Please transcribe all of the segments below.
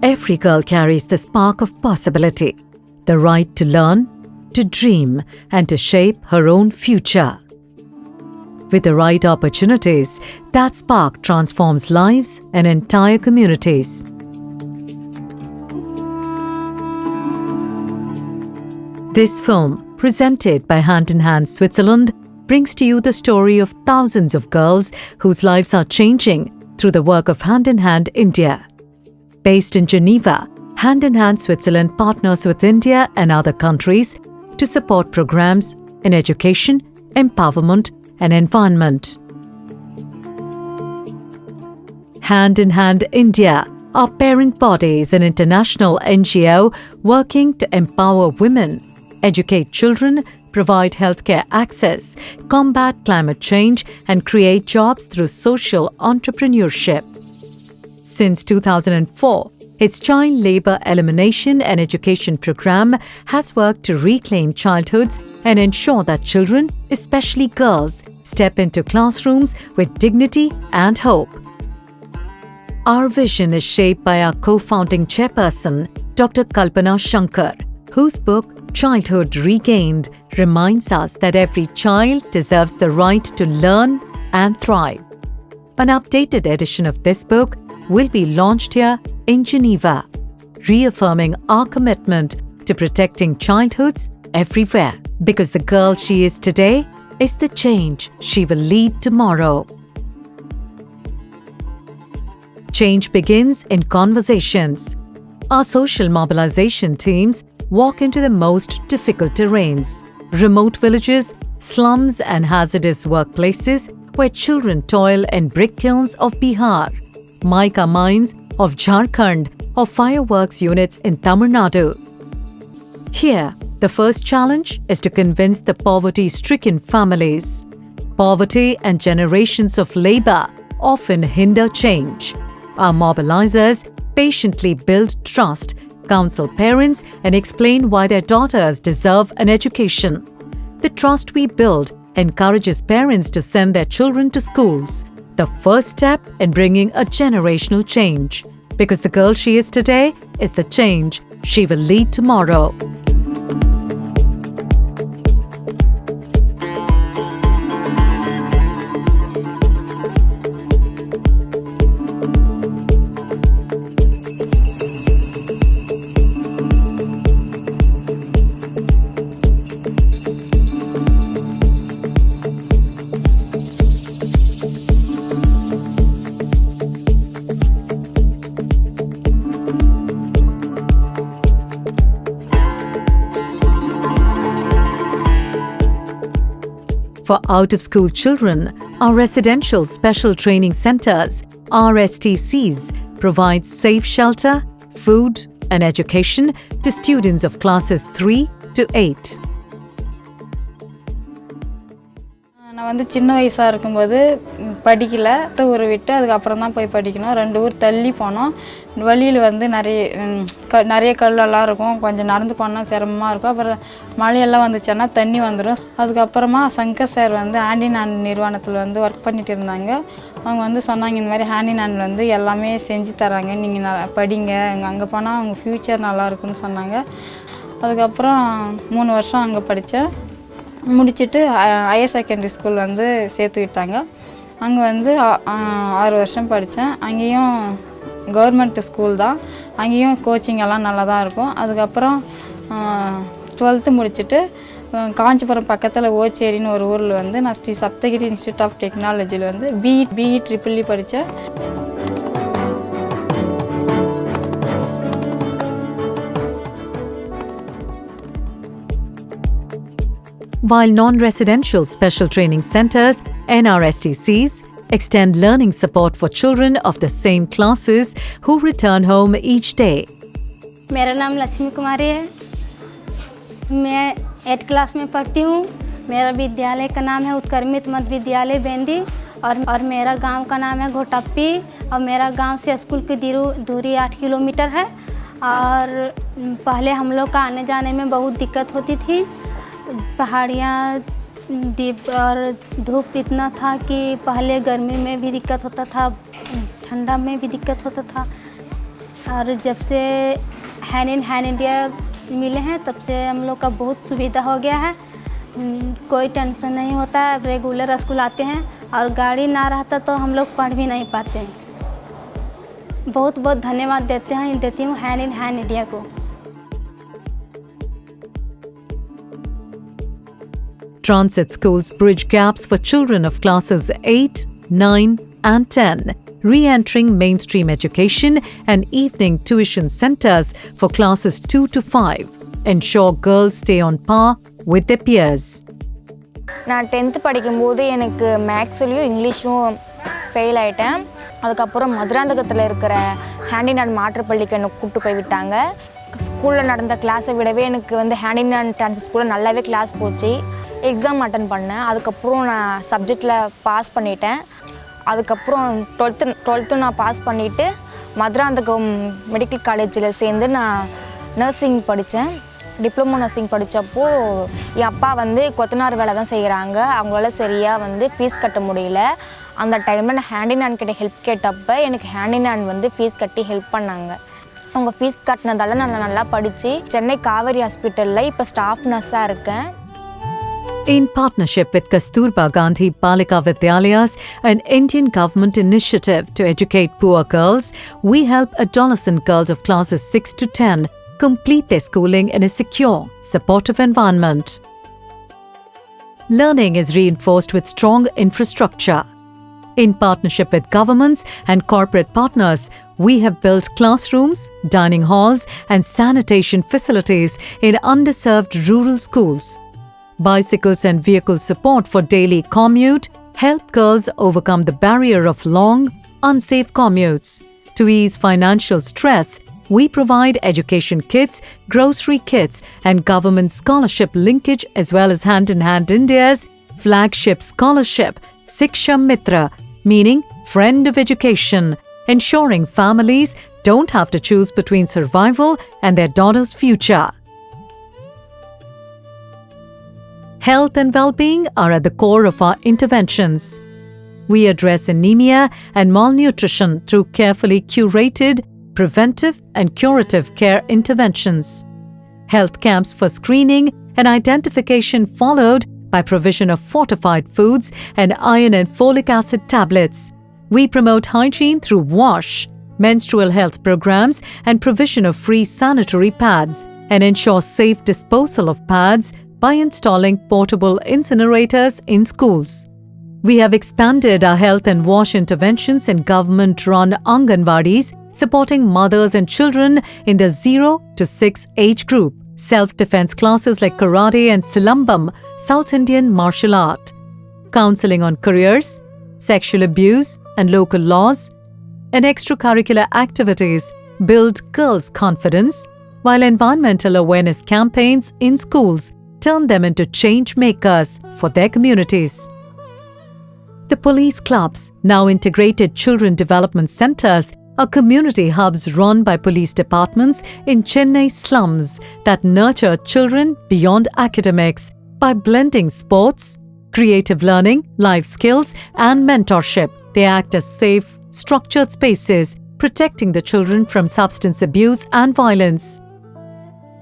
Every girl carries the spark of possibility, the right to learn, to dream, and to shape her own future. With the right opportunities, that spark transforms lives and entire communities. This film, presented by Hand in Hand Switzerland, brings to you the story of thousands of girls whose lives are changing through the work of Hand in Hand India. Based in Geneva, Hand in Hand Switzerland partners with India and other countries to support programs in education, empowerment, and environment. Hand in Hand India, our parent body, is an international NGO working to empower women, educate children, provide healthcare access, combat climate change, and create jobs through social entrepreneurship. Since 2004, its child labour elimination and education program has worked to reclaim childhoods and ensure that children, especially girls, step into classrooms with dignity and hope. Our vision is shaped by our co-founding chairperson, Dr. Kalpana Shankar, whose book Childhood Regained reminds us that every child deserves the right to learn and thrive. An updated edition of this book will be launched here in Geneva, reaffirming our commitment to protecting childhoods everywhere. Because the girl she is today is the change she will lead tomorrow. Change begins in conversations. Our social mobilization teams walk into the most difficult terrains, remote villages, slums, and hazardous workplaces where children toil in brick kilns of Bihar, mica mines of Jharkhand, or fireworks units in Tamil Nadu. Here, the first challenge is to convince the poverty-stricken families. Poverty and generations of labor often hinder change. Our mobilizers patiently build trust, counsel parents, and explain why their daughters deserve an education. The trust we build encourages parents to send their children to schools, the first step in bringing a generational change. Because the girl she is today is the change she will lead tomorrow. For out-of-school children, our Residential Special Training Centres, RSTCs, provide safe shelter, food, and education to students of classes 3 to 8. நான் வந்து சின்ன வயசாக இருக்கும்போது படிக்கல ஊரை விட்டு அதுக்கப்புறம் தான் போய் படிக்கணும் 2 ஊர் தள்ளி போனோம் வழியில் வந்து நிறைய கல்லெல்லாம் இருக்கும் கொஞ்சம் நடந்து போனால் சிரமமாக இருக்கும் அப்புறம் மழையெல்லாம் வந்துச்சுன்னா தண்ணி வந்துடும் அதுக்கப்புறமா சங்கர் சார் வந்து ஹேண்ட் இன் ஹேண்ட் நிறுவனத்தில் வந்து ஒர்க் பண்ணிட்டு இருந்தாங்க அவங்க வந்து சொன்னாங்க இந்த மாதிரி ஹேண்ட் இன் ஹேண்ட் வந்து எல்லாமே செஞ்சு தராங்க நீங்கள் படிங்க அங்கே போனால் அவங்க ஃப்யூச்சர் நல்லாயிருக்குன்னு சொன்னாங்க அதுக்கப்புறம் 3 வருஷம் அங்கே படித்தேன் முடிச்சுட்டு ஹையர் செகண்டரி ஸ்கூல் வந்து சேர்த்து விட்டாங்க அங்கே வந்து 6 வருஷம் படித்தேன் அங்கேயும் கவர்மெண்ட் ஸ்கூல் தான் அங்கேயும் கோச்சிங் எல்லாம் நல்லா தான் இருக்கும் அதுக்கப்புறம் 12th முடிச்சுட்டு காஞ்சிபுரம் பக்கத்தில் ஓச்சேரின்னு ஒரு ஊரில் வந்து நான் ஸ்ரீ சப்தகிரி இன்ஸ்டியூட் ஆஃப் டெக்னாலஜியில் வந்து பிஇ ட்ரிபிள் இ படித்தேன் While non-residential special training centres, NRSTCs, extend learning support for children of the same classes who return home each day. मेरा नाम लक्ष्मी कुमारी है मैं 8th क्लास में पढ़ती हूँ मेरा विद्यालय का नाम है उत्कर्मित मध्य विद्यालय बेंदी और मेरा गांव का नाम है घोटप्पी और मेरा गांव से स्कूल की दूरी 8 किलोमीटर है और पहले हम लोग का आने जाने में बहुत दिक्कत होती थी पहाड़ियाँ और धूप इतना था कि पहले गर्मी में भी दिक्कत होता था ठंडा में भी दिक्कत होता था और जब से हैंड इन हैंड इंडिया मिले हैं तब से हम लोग का बहुत सुविधा हो गया है। कोई टेंशन नहीं होता है, रेगुलर स्कूल आते हैं और गाड़ी ना रहता तो हम लोग पढ़ भी नहीं पाते हैं। बहुत बहुत धन्यवाद देती हूँ हैंड इन हैंड इंडिया को। Transit schools bridge gaps for children of classes 8, 9 and 10, re-entering mainstream education and evening tuition centers for classes 2 to 5, ensure girls stay on par with their peers. நான் 10th படிக்கும்போது எனக்கு மேக்ஸ்லேயும் இங்கிலீஷும் fail ஆகிட்டேன். அதுக்கப்புறம் மதுராந்தகத்தில் இருக்கிற hand in hand மாற்றுப்பள்ளிக்கு என்னை கூப்பிட்டு போய் விட்டாங்க. ஸ்கூலில் நடந்த கிளாஸை விடவே எனக்கு வந்து ஹேண்ட் இன் ஹேண்ட் டான்ஸ் ஸ்கூலில் நல்லாவே கிளாஸ் போச்சு. எக்ஸாம் அட்டன் பண்ணேன். அதுக்கப்புறம் நான் சப்ஜெக்டில் பாஸ் பண்ணிட்டேன். அதுக்கப்புறம் டுவெல்த்து நான் பாஸ் பண்ணிவிட்டு மதுராந்தகம் மெடிக்கல் காலேஜில் சேர்ந்து நான் நர்சிங் படித்தேன். டிப்ளமோ நர்சிங் படித்தப்போ என் அப்பா வந்து கொத்தனார் வேலை தான் செய்கிறாங்க. அவங்களால சரியாக வந்து ஃபீஸ் கட்ட முடியல. அந்த டைமில் நான் ஹேண்ட் இன் ஹேண்ட் கிட்ட ஹெல்ப் கேட்டப்போ எனக்கு ஹேண்ட் இன் ஹேண்ட் வந்து ஃபீஸ் கட்டி ஹெல்ப் பண்ணாங்க. அவங்க ஃபீஸ் கட்டினதால நான் நல்லா படித்து சென்னை காவேரி ஹாஸ்பிட்டலில் இப்போ ஸ்டாஃப் நர்ஸாக இருக்கேன். In partnership with Kasturba Gandhi Balika Vidyalayas, an Indian government initiative to educate poor girls, we help adolescent girls of classes 6 to 10 complete their schooling in a secure, supportive environment. Learning is reinforced with strong infrastructure. In partnership with governments and corporate partners, we have built classrooms, dining halls, and sanitation facilities in underserved rural schools. Bicycles and vehicle support for daily commute help girls overcome the barrier of long, unsafe commutes. To ease financial stress, we provide education kits, grocery kits, and government scholarship linkage as well as Hand in Hand India's flagship scholarship, Siksha Mitra, meaning Friend of Education, ensuring families don't have to choose between survival and their daughter's future. Health and well-being are at the core of our interventions. We address anemia and malnutrition through carefully curated, preventive and curative care interventions. Health camps for screening and identification followed by provision of fortified foods and iron and folic acid tablets. We promote hygiene through WASH, menstrual health programs and provision of free sanitary pads, and ensure safe disposal of pads by installing portable incinerators in schools. We have expanded our health and WASH interventions in government-run Anganwadis, supporting mothers and children in the 0 to 6 age group. Self-defense classes like karate and silambam, South Indian martial art. Counseling on careers, sexual abuse and local laws, and extracurricular activities build girls' confidence, while environmental awareness campaigns in schools turn them into change makers for their communities. The police clubs, now integrated children development centers, are community hubs run by police departments in Chennai slums that nurture children beyond academics by blending sports, creative learning, life skills, and mentorship. They act as safe, structured spaces, protecting the children from substance abuse and violence.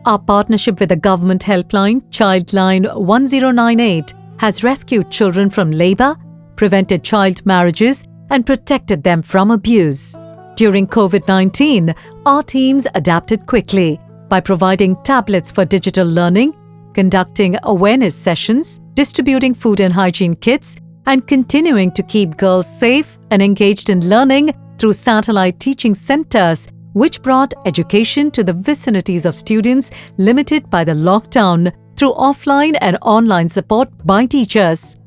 Our partnership with the government helpline, Childline 1098, has rescued children from labor, prevented child marriages, and protected them from abuse. During COVID-19, our teams adapted quickly by providing tablets for digital learning, conducting awareness sessions, distributing food and hygiene kits, and continuing to keep girls safe and engaged in learning through satellite teaching centers, which brought education to the vicinities of students limited by the lockdown through offline and online support by teachers.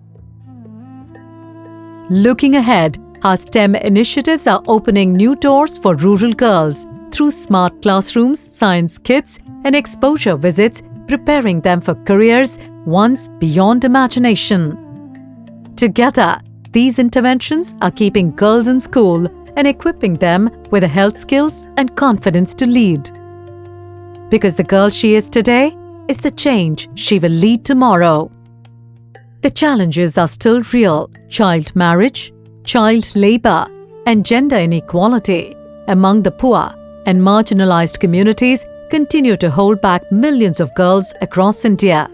Looking ahead, our STEM initiatives are opening new doors for rural girls through smart classrooms, science kits, and exposure visits, preparing them for careers once beyond imagination. Together, these interventions are keeping girls in school and equipping them with the health skills and confidence to lead. Because the girl she is today is the change she will lead tomorrow. The challenges are still real: child marriage, child labor, and gender inequality among the poor, and marginalized communities continue to hold back millions of girls across India.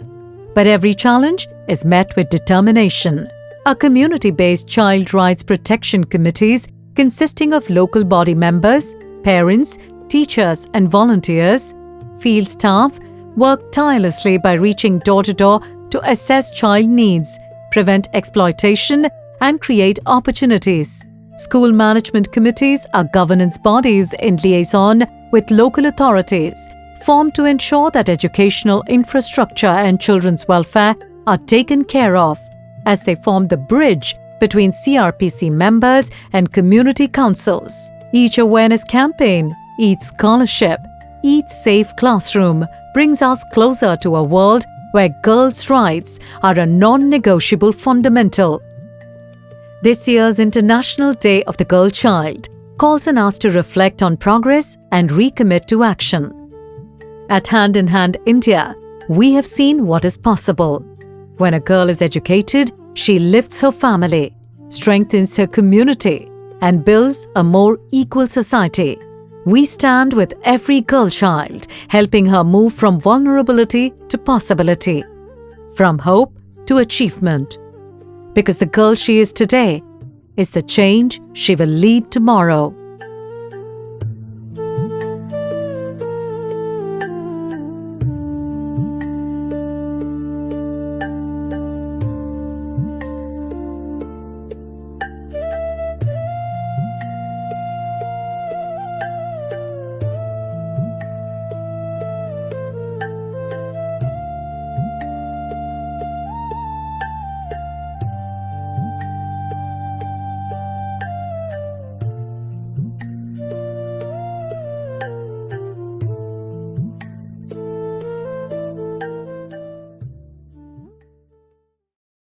But every challenge is met with determination. Our community-based child rights protection committees, consisting of local body members, parents, teachers and volunteers, field staff, work tirelessly by reaching door-to-door to assess child needs, prevent exploitation and create opportunities. School management committees are governance bodies in liaison with local authorities, formed to ensure that educational infrastructure and children's welfare are taken care of, as they form the bridge between CRPC members and community councils. Each awareness campaign, each scholarship, each safe classroom brings us closer to a world where girls' rights are a non-negotiable fundamental. This year's International Day of the Girl Child calls on us to reflect on progress and recommit to action. At Hand in Hand India, we have seen what is possible. When a girl is educated, she lifts her family, strengthens her community, and builds a more equal society. We stand with every girl child, helping her move from vulnerability to possibility, from hope to achievement. Because the girl she is today is the change she will lead tomorrow.